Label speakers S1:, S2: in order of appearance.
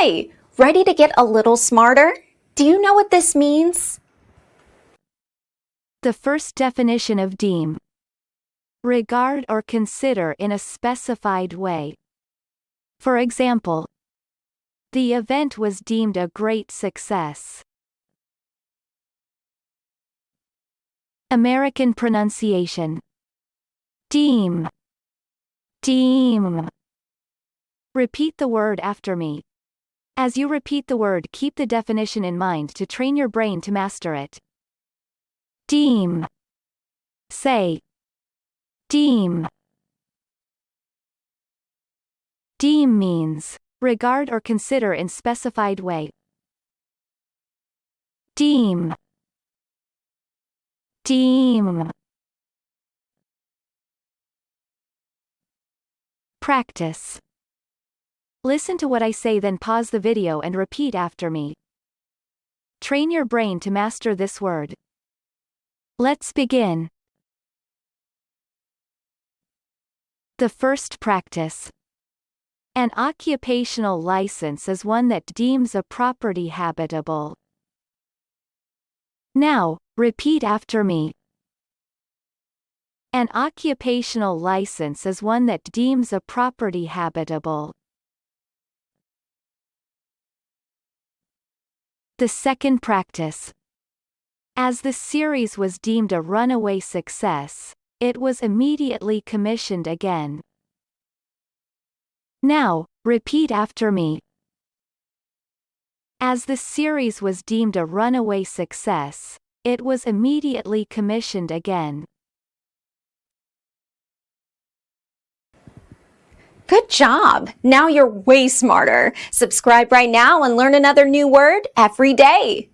S1: Hi! Ready to get a little smarter? Do you know what this means?
S2: The first definition of deem. Regard or consider in a specified way. For example, the event was deemed a great success. American pronunciation. Deem. Deem. Repeat the word after me. As you repeat the word, keep the definition in mind to train your brain to master it. Deem. Say. Deem. Deem means regard or consider in specified way. Deem. Deem. Practice. Listen to what I say, then pause the video and repeat after me. Train your brain to master this word. Let's begin. The first practice. An occupational license is one that deems a property habitable. Now, repeat after me. An occupational license is one that deems a property habitable. The second practice. As the series was deemed a runaway success, it was immediately commissioned again. Now, repeat after me. As the series was deemed a runaway success, it was immediately commissioned again.
S1: Good job! Now you're way smarter. Subscribe right now and learn another new word every day.